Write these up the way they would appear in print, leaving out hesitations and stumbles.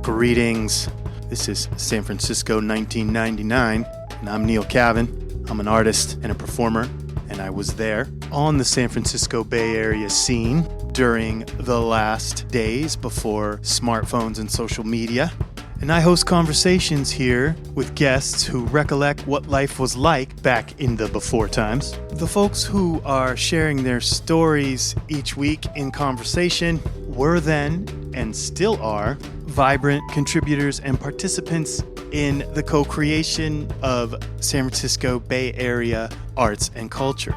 Greetings. This is San Francisco 1999, and I'm Neil Cavan. I'm an artist and a performer, and I was there on the San Francisco Bay Area scene during the last days before smartphones and social media. And I host conversations here with guests who recollect what life was like back in the before times. The folks who are sharing their stories each week in conversation were then, and still are, vibrant contributors and participants in the co-creation of San Francisco Bay Area arts and culture.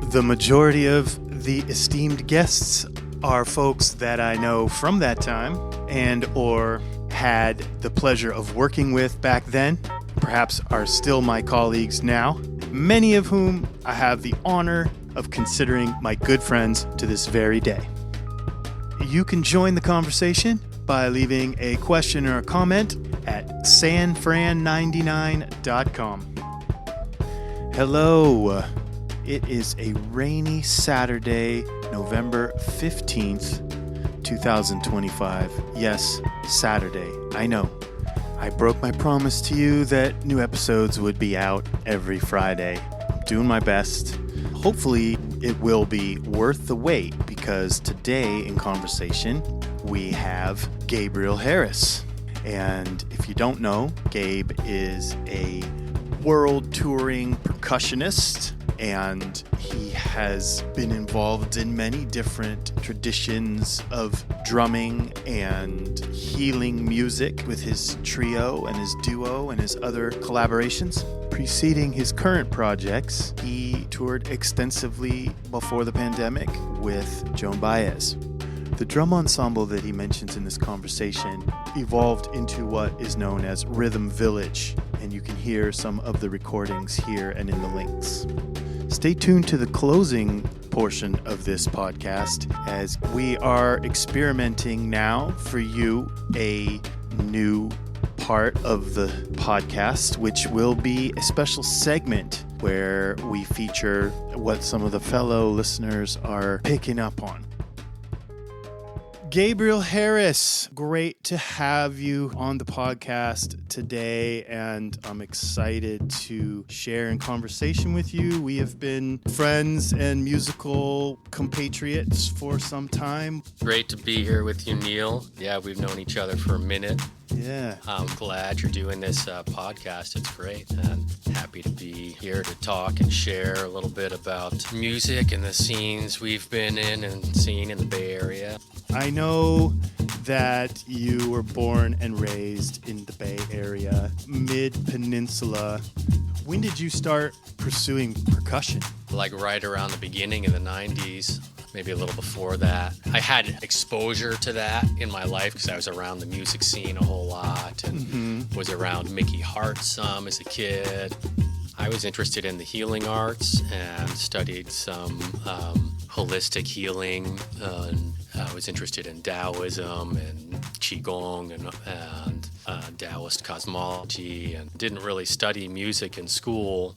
The majority of the esteemed guests are folks that I know from that time and or had the pleasure of working with back then, perhaps are still my colleagues now, many of whom I have the honor of considering my good friends to this very day. You can join the conversation by leaving a question or a comment at sanfran99.com. Hello. It is a rainy Saturday, November 15th, 2025. Yes, Saturday. I know. I broke my promise to you that new episodes would be out every Friday. I'm doing my best. Hopefully, it will be worth the wait because today in conversation, we have Gabriel Harris. And if you don't know, Gabe is a world touring percussionist, and he has been involved in many different traditions of drumming and healing music with his trio and his duo and his other collaborations. Preceding his current projects, he toured extensively before the pandemic with Joan Baez. The drum ensemble that he mentions in this conversation evolved into what is known as Rhythm Village, and you can hear some of the recordings here and in the links. Stay tuned to the closing portion of this podcast as we are experimenting now for you a new part of the podcast, which will be a special segment where we feature what some of the fellow listeners are picking up on. Gabriel Harris, great to have you on the podcast today, and I'm excited to share in conversation with you. We have been friends and musical compatriots for some time. Great to be here with you, Neil. Yeah, we've known each other for a minute. Yeah. I'm glad you're doing this podcast. It's great, and happy to be here to talk and share a little bit about music and the scenes we've been in and seen in the Bay Area. I know that you were born and raised in the Bay Area, mid-peninsula. When did you start pursuing percussion? Like right around the beginning of the 90s, maybe a little before that. I had exposure to that in my life because I was around the music scene a whole lot and was around Mickey Hart some as a kid. I was interested in the healing arts and studied some holistic healing. I was interested in Taoism and Qigong and Taoist cosmology, and didn't really study music in school.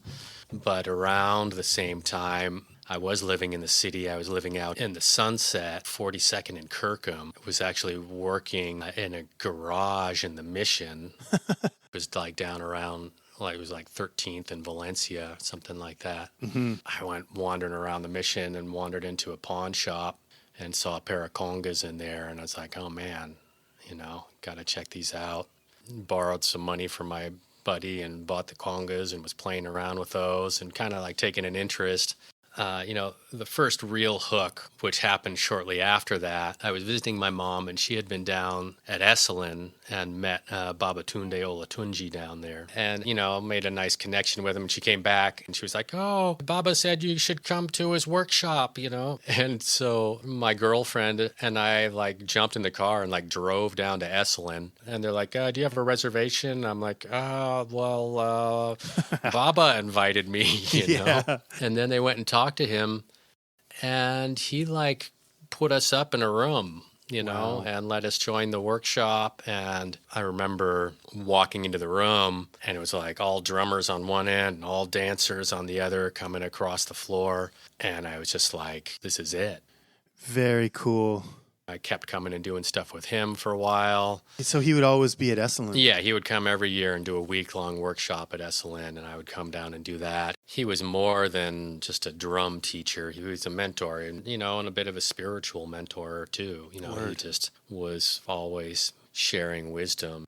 But around the same time, I was living in the city. I was living out in the Sunset, 42nd and Kirkham. I was actually working in a garage in the Mission. It was like down around, like it was like 13th and Valencia, something like that. I went wandering around the Mission and wandered into a pawn shop and saw a pair of congas in there, and I was like, oh man, got to check these out. Borrowed some money from my buddy and bought the congas and was playing around with those and kind of like taking an interest. The first real hook, which happened shortly after that, I was visiting my mom, and she had been down at Esalen and met Babatunde Olatunji down there. And, made a nice connection with him. And she came back, and she was like, oh, Baba said you should come to his workshop, And so my girlfriend and I, jumped in the car and, drove down to Esalen. And they're like, do you have a reservation? I'm like, Baba invited me, you know. And then they went and talked to him, and he put us up in a room, Wow. and let us join the workshop. And I remember walking into the room, and it was all drummers on one end and all dancers on the other coming across the floor. And I was just like, this is it. Very cool. I kept coming and doing stuff with him for a while. So he would always be at Esalen? Yeah, he would come every year and do a week-long workshop at Esalen, and I would come down and do that. He was more than just a drum teacher. He was a mentor, and and a bit of a spiritual mentor too. He just was always sharing wisdom.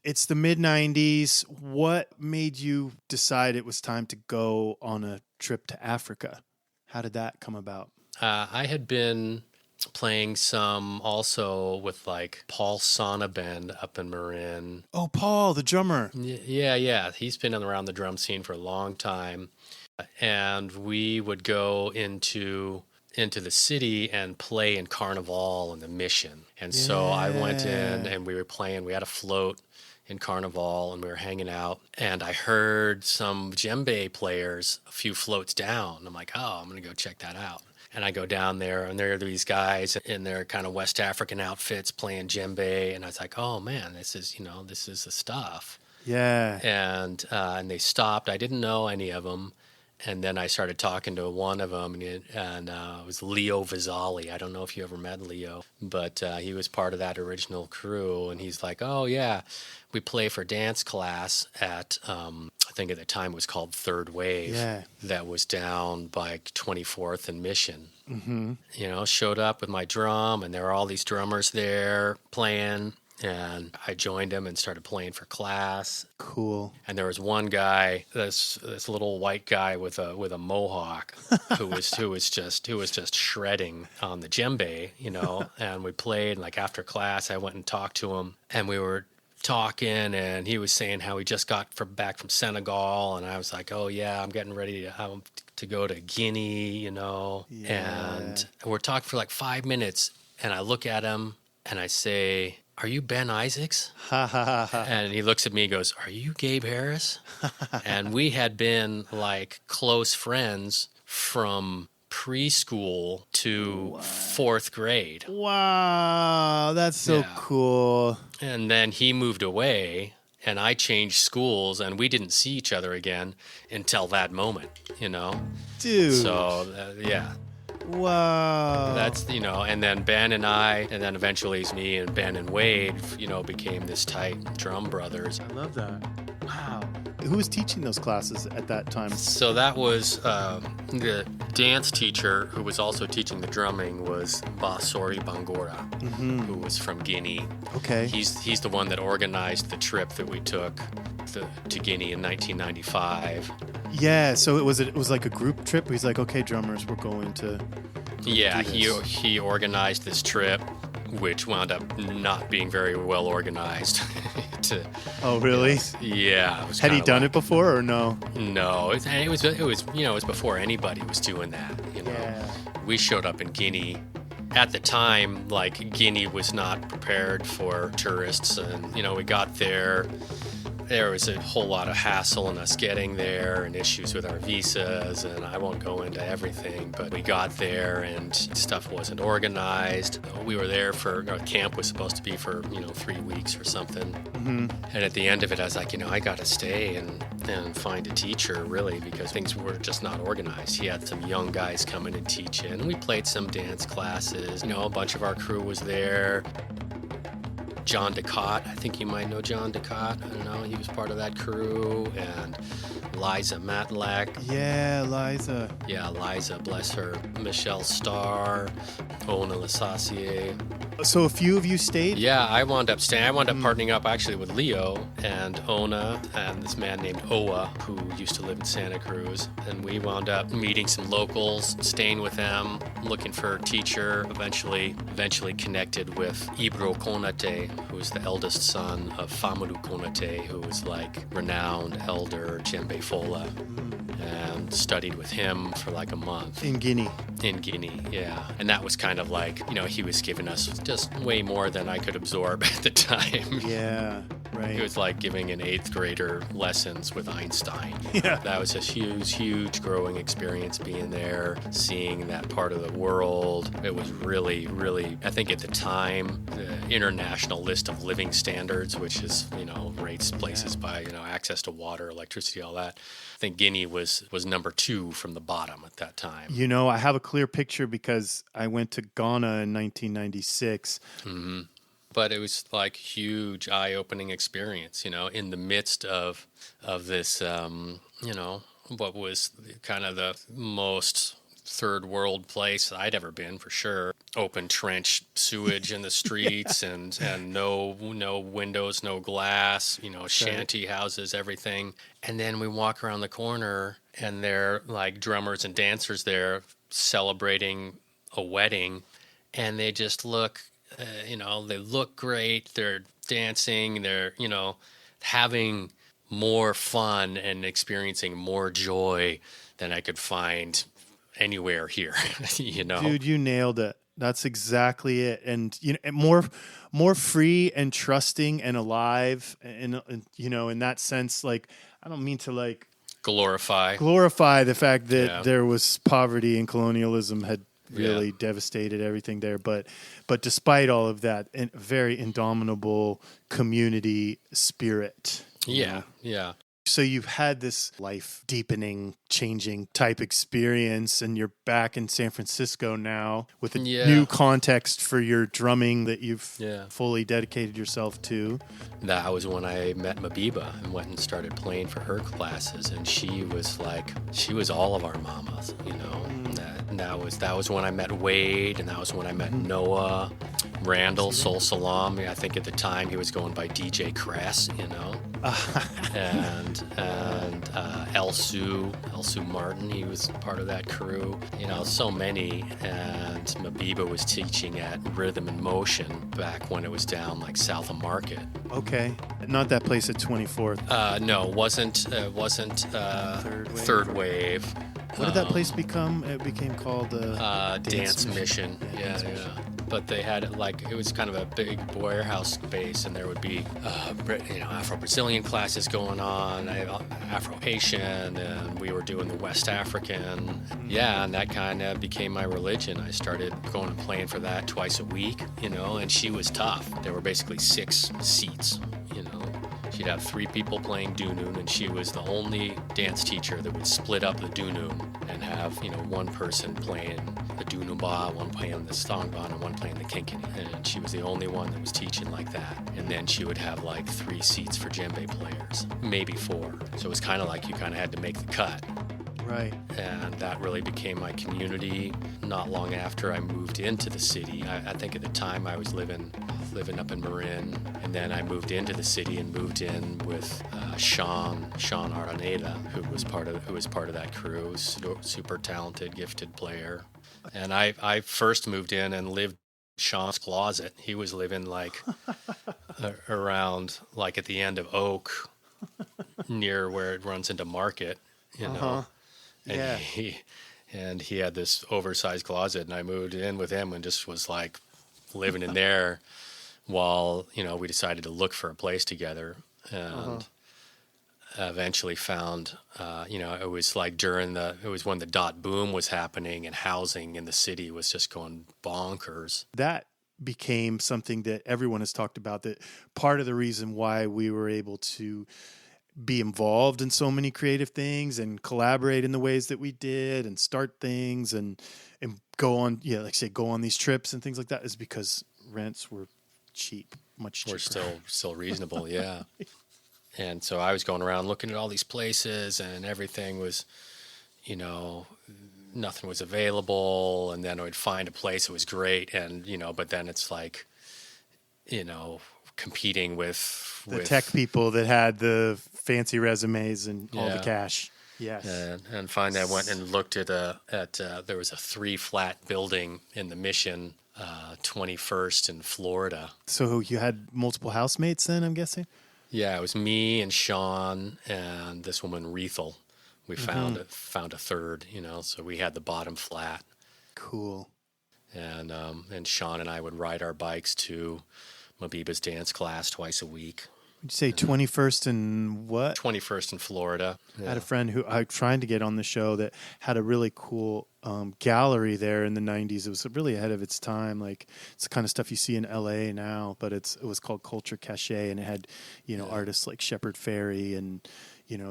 It's the mid-90s. What made you decide it was time to go on a trip to Africa? How did that come about? I had been playing some also with like Paul Sonnabend up in Marin. Oh, Paul, the drummer. Yeah. He's been around the drum scene for a long time. And we would go into the city and play in Carnival and the Mission. And so I went in and we were playing. We had a float in Carnival and we were hanging out. And I heard some djembe players a few floats down. I'm like, oh, I'm going to go check that out. And I go down there, and there are these guys in their kind of West African outfits playing djembe, and I was like, "Oh man, this is the stuff." Yeah. And they stopped. I didn't know any of them, and then I started talking to one of them, and it was Leo Vizzali. I don't know if you ever met Leo, but he was part of that original crew, and he's like, "Oh yeah, we play for dance class at." I think at the time it was called Third Wave. Yeah. That was down by 24th and Mission. Mm-hmm. Showed up with my drum, and there were all these drummers there playing, and I joined them and started playing for class. Cool. And there was one guy, this little white guy with a mohawk, who was just shredding on the djembe, And we played, and like after class, I went and talked to him, and we were talking, and he was saying how he just got back from Senegal, and I was like, oh yeah, I'm getting ready to go to Guinea, and we're talking for like 5 minutes, and I look at him and I say, are you Ben Isaacs? And he looks at me and goes, are you Gabe Harris? And we had been like close friends from preschool to fourth grade. Wow, that's so cool. And then he moved away, and I changed schools, and we didn't see each other again until that moment, Dude. So, Wow. That's, and then Ben and I, and then eventually it's me and Ben and Wade, became this tight drum brothers. I love that. Wow. Who was teaching those classes at that time? So that was the dance teacher who was also teaching the drumming was Basori Bangora, who was from Guinea. Okay. He's the one that organized the trip that we took to Guinea in 1995. Yeah, so it was like a group trip. He's like, okay, drummers, we're going to. Yeah, he organized this trip, which wound up not being very well organized. Oh, really? Yeah. Had he done it before or no? No, it was before anybody was doing that. Yeah. We showed up in Guinea. At the time, like Guinea was not prepared for tourists, and we got there. There was a whole lot of hassle in us getting there and issues with our visas, and I won't go into everything, but we got there and stuff wasn't organized. We were there camp was supposed to be for, 3 weeks or something. Mm-hmm. And at the end of it, I was like, I got to stay and find a teacher, really, because things were just not organized. He had some young guys come in and teach in, and we played some dance classes. A bunch of our crew was there. John Ducott, I think you might know John Ducott. I don't know, he was part of that crew. And Liza Matlack. Yeah, Liza. Yeah, Liza, bless her. Michelle Starr, Ona Lasassier. So a few of you stayed? Yeah, I wound up staying. I wound up partnering up actually with Leo and Ona and this man named Owa, who used to live in Santa Cruz. And we wound up meeting some locals, staying with them, looking for a teacher, eventually connected with Ibro Konate, who was the eldest son of Famadou Konate, who was like renowned elder djembe fola, and studied with him for like a month. In Guinea, yeah. And that was kind of like, he was giving us just way more than I could absorb at the time. Yeah. Right. It was like giving an 8th grader lessons with Einstein. Yeah. That was a huge growing experience being there, seeing that part of the world. It was really, I think at the time, the International List of Living Standards, which is, rates places by, access to water, electricity, all that. I think Guinea was number 2 from the bottom at that time. I have a clear picture because I went to Ghana in 1996. Mm-hmm. But it was like huge eye-opening experience, in the midst of this, what was kind of the most third world place I'd ever been, for sure. Open trench sewage in the streets and no windows, no glass, shanty houses, everything. And then we walk around the corner and there are like drummers and dancers there celebrating a wedding, and they just look, they look great. They're dancing, they're, having more fun and experiencing more joy than I could find anywhere here. Dude, you nailed it. That's exactly it. And more free and trusting and alive, and in that sense, like, I don't mean to like glorify the fact that there was poverty and colonialism had really devastated everything there, but despite all of that, a very indomitable community spirit. Yeah. So you've had this life-deepening, changing type experience, and you're back in San Francisco now with a new context for your drumming that you've fully dedicated yourself to. That was when I met Mabiba and went and started playing for her classes, and she was all of our mamas, And that was when I met Wade, and that was when I met Noah, Randall, Sol Salam. I think at the time he was going by DJ Cress, and Elsu Martin, he was part of that crew. So many. And Mabiba was teaching at Rhythm and Motion back when it was down like south of Market. Okay, not that place at 24th. No, it wasn't Third Wave. What did that place become? It became called Dance Mission. Yeah. But they had it was kind of a big warehouse space, and there would be Afro-Brazilian classes going on, Afro-Haitian, and we were doing the West African. Yeah, and that kind of became my religion. I started going and playing for that twice a week, and she was tough. There were basically 6 seats, She'd have 3 people playing Dunun, and she was the only dance teacher that would split up the Dunun and have, one person playing the Dunumba, one playing the Stongban, and one playing the Kinkini. And she was the only one that was teaching like that. And then she would have 3 seats for djembe players, maybe 4. So it was kind of like you kind of had to make the cut. Right. And that really became my community. Not long after I moved into the city, I think at the time I was living up in Marin, and then I moved into the city and moved in with Sean Araneda, who was part of that crew. Super talented, gifted player. And I first moved in and lived in Sean's closet. He was living around at the end of Oak, near where it runs into Market, And he had this oversized closet, and I moved in with him and just was living in there while, we decided to look for a place together, and eventually found, it was it was when the dot boom was happening and housing in the city was just going bonkers. That became something that everyone has talked about, that part of the reason why we were able to be involved in so many creative things and collaborate in the ways that we did and start things and go on, go on these trips and things like that, is because rents were cheap, much cheaper. We're still reasonable, yeah. And so I was going around looking at all these places, and everything was, nothing was available. And then I would find a place that was great, and but then it's competing with the tech people that had the fancy resumes and all the cash. Yes. And finally I went and looked at there was a 3-flat building in the Mission, 21st in Florida. So you had multiple housemates then, I'm guessing? Yeah, it was me and Sean and this woman Rethel. We found a third, so we had the bottom flat. Cool. And Sean and I would ride our bikes to Mabiba's dance class twice a week. Would you say 21st and what? 21st in Florida. I had a friend who I tried to get on the show that had a really cool gallery there in the 90s. It was really ahead of its time. Like, it's the kind of stuff you see in LA now, but it was called Culture Cache, and it had, artists like Shepard Fairey and,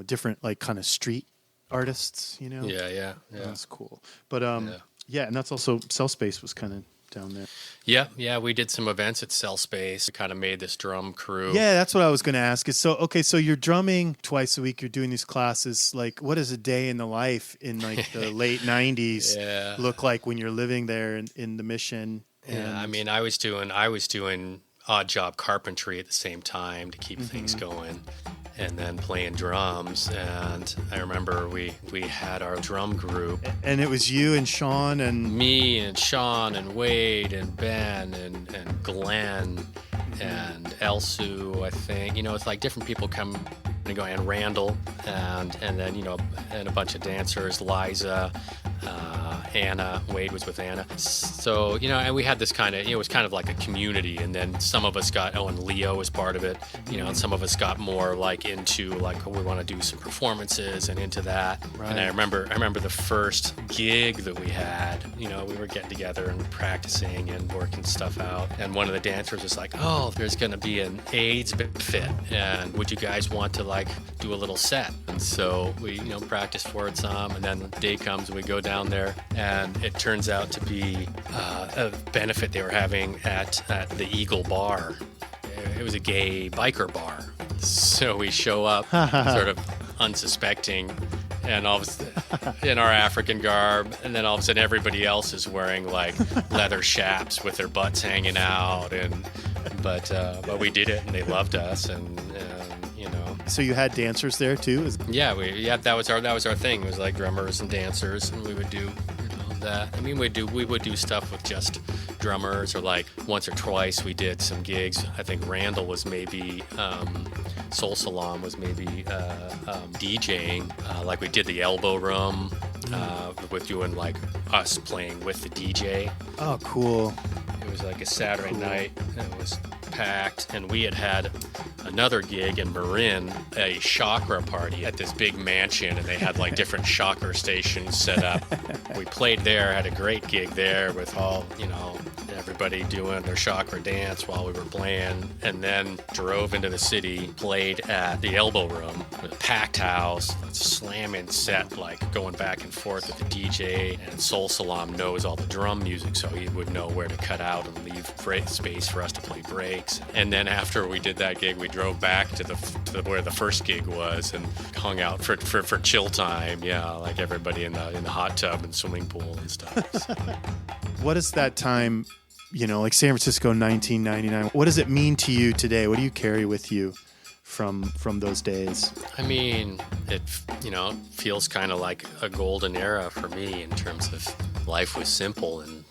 different like kind of street artists, Yeah. That's cool. But and that's also Cell Space was kind of down there. Yeah, we did some events at Cell Space. We kind of made this drum crew. Yeah, that's what I was going to ask. So you're drumming twice a week. You're doing these classes. Like, what does a day in the life in like the late 90s look like when you're living there in the Mission? Yeah, I mean, I was doing odd job carpentry at the same time to keep things going, and then playing drums. And I remember we had our drum group. And it was you and Sean and... Me and Sean and Wade and Ben and Glenn and Elsu, I think. It's like different people come and go, and Randall, and then, and a bunch of dancers, Liza, Anna. Wade was with Anna. So, and we had this kind of, it was kind of like a community. And then some of us got, and Leo was part of it, and some of us got more like into like, we want to do some performances and into that. Right. And I remember the first gig that we had, we were getting together and practicing and working stuff out. And one of the dancers was like, oh, there's going to be an AIDS fit. And would you guys want to like do a little set? And so we, practiced for it some. And then the day comes and we go down there, and it turns out to be a benefit they were having at the Eagle Bar. It was a gay biker bar. So we show up sort of unsuspecting, and all of a sudden, in our African garb, and then all of a sudden everybody else is wearing like leather chaps with their butts hanging out, but we did it and they loved us, and So you had dancers there too? Yeah, that was our thing. It was like drummers and dancers, and we would do that. I mean, we would do stuff with just drummers, or like once or twice we did some gigs. I think Randall was maybe Soul Salon was maybe DJing. Like we did the Elbow Room with doing like us playing with the DJ. Oh, cool. It was like a Saturday night, and it was packed, and we had another gig in Marin, a chakra party at this big mansion, and they had like different chakra stations set up. We played there, had a great gig there with all, everybody doing their chakra dance while we were playing, and then drove into the city, played at the Elbow Room, a packed house, slamming set, like going back and forth with the DJ, and Soul Salam knows all the drum music, so he would know where to cut out and leave space for us to play breaks. And then after we did that gig, we drove back to where the first gig was and hung out for chill time, like everybody in the hot tub and swimming pool and stuff. So. What is that time, like San Francisco 1999, what does it mean to you today? What do you carry with you from those days? I mean, it feels kind of like a golden era for me in terms of life was simple, and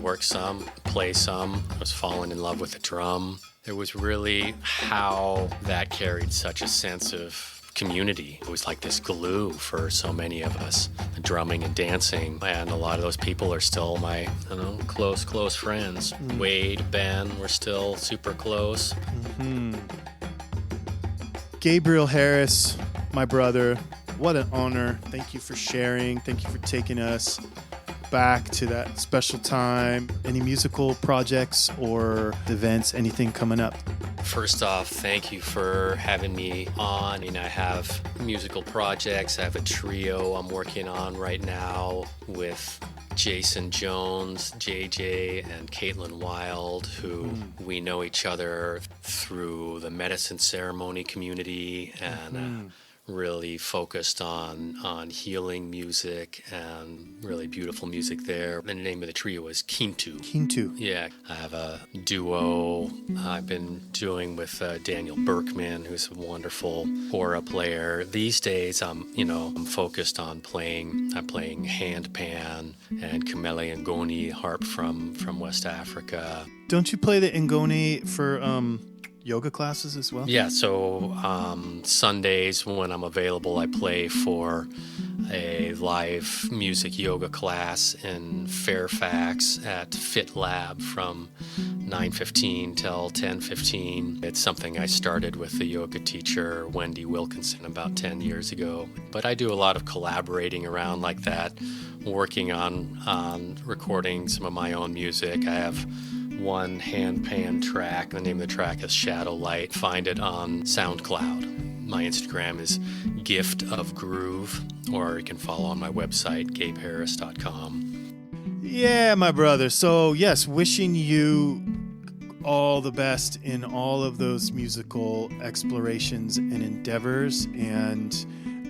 work some, play some. I was falling in love with the drum. It was really how that carried such a sense of community. It was like this glue for so many of us, drumming and dancing. And a lot of those people are still my, close friends. Wade, Ben, we're still super close. Mm-hmm. Gabriel Harris, my brother, what an honor. Thank you for sharing. Thank you for taking us back to that special time. Any musical projects or events, anything coming up? First off, thank you for having me on. I have musical projects. I have a trio I'm working on right now with Jason Jones, JJ, and Caitlin Wild, who we know each other through the medicine ceremony community, and really focused on healing music and really beautiful music there. The name of the trio is Kintu. Kintu. Yeah. I have a duo I've been doing with Daniel Berkman, who's a wonderful hora player. These days, I'm focused on playing. I'm playing handpan and Kamele Ngoni harp from West Africa. Don't you play the Ngoni for yoga classes as well? Yeah, so Sundays when I'm available, I play for a live music yoga class in Fairfax at Fit Lab from 9:15 till 10:15. It's something I started with the yoga teacher, Wendy Wilkinson, about 10 years ago. But I do a lot of collaborating around like that, working on recording some of my own music. I have one hand-pan track. The name of the track is Shadow Light. Find it on Soundcloud. My Instagram is Gift of Groove, or you can follow on my website, gabeharris.com. Yeah, my brother. So, yes, wishing you all the best in all of those musical explorations and endeavors, and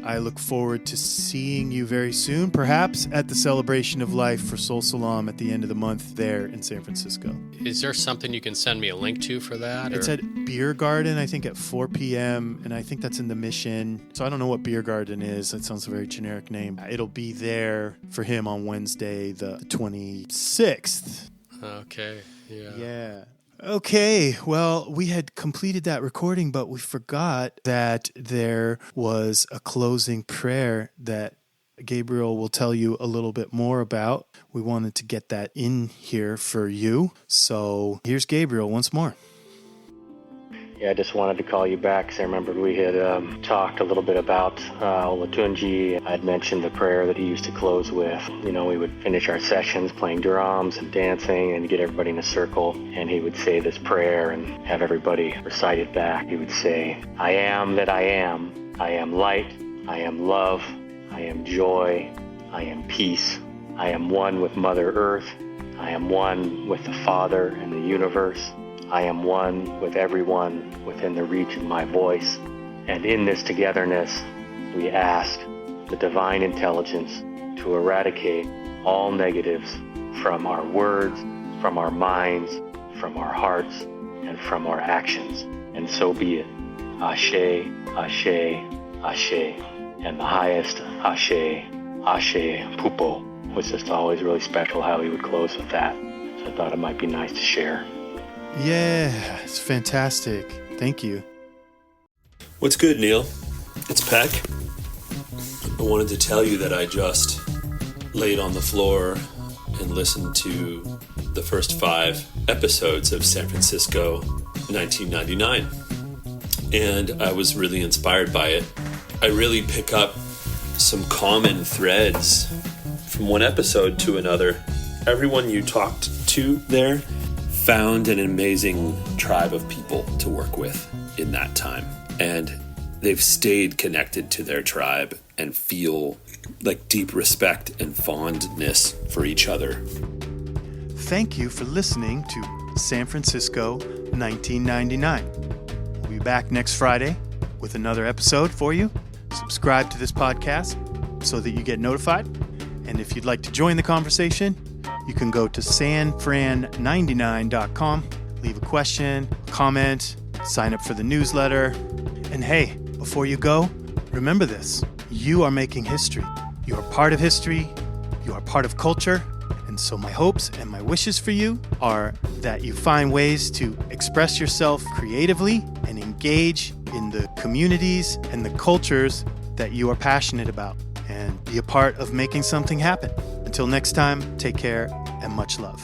I look forward to seeing you very soon, perhaps at the Celebration of Life for Soul Salam at the end of the month there in San Francisco. Is there something you can send me a link to for that? It's at Beer Garden, I think at 4 p.m., and I think that's in the Mission. So I don't know what Beer Garden is. That sounds a very generic name. It'll be there for him on Wednesday, the 26th. Okay, yeah. Yeah. Okay, well, we had completed that recording, but we forgot that there was a closing prayer that Gabriel will tell you a little bit more about. We wanted to get that in here for you. So here's Gabriel once more. Yeah, I just wanted to call you back because I remembered we had talked a little bit about Olatunji. I'd mentioned the prayer that he used to close with. You know, we would finish our sessions playing drums and dancing and get everybody in a circle. And he would say this prayer and have everybody recite it back. He would say, I am that I am light, I am love, I am joy, I am peace. I am one with Mother Earth. I am one with the Father and the universe. I am one with everyone within the reach of my voice. And in this togetherness, we ask the divine intelligence to eradicate all negatives from our words, from our minds, from our hearts, and from our actions. And so be it. Ashe, Ashe, Ashe. And the highest Ashe, Ashe Pupo, was just always really special how he would close with that. So I thought it might be nice to share. Yeah, it's fantastic. Thank you. What's good, Neil? It's Peck. I wanted to tell you that I just laid on the floor and listened to the first 5 episodes of San Francisco 1999. And I was really inspired by it. I really pick up some common threads from one episode to another. Everyone you talked to there found an amazing tribe of people to work with in that time. And they've stayed connected to their tribe and feel like deep respect and fondness for each other. Thank you for listening to San Francisco 1999. We'll be back next Friday with another episode for you. Subscribe to this podcast so that you get notified. And if you'd like to join the conversation, you can go to sanfran99.com, leave a question, comment, sign up for the newsletter. And hey, before you go, remember this. You are making history. You are part of history. You are part of culture. And so my hopes and my wishes for you are that you find ways to express yourself creatively and engage in the communities and the cultures that you are passionate about and be a part of making something happen. Until next time, take care and much love.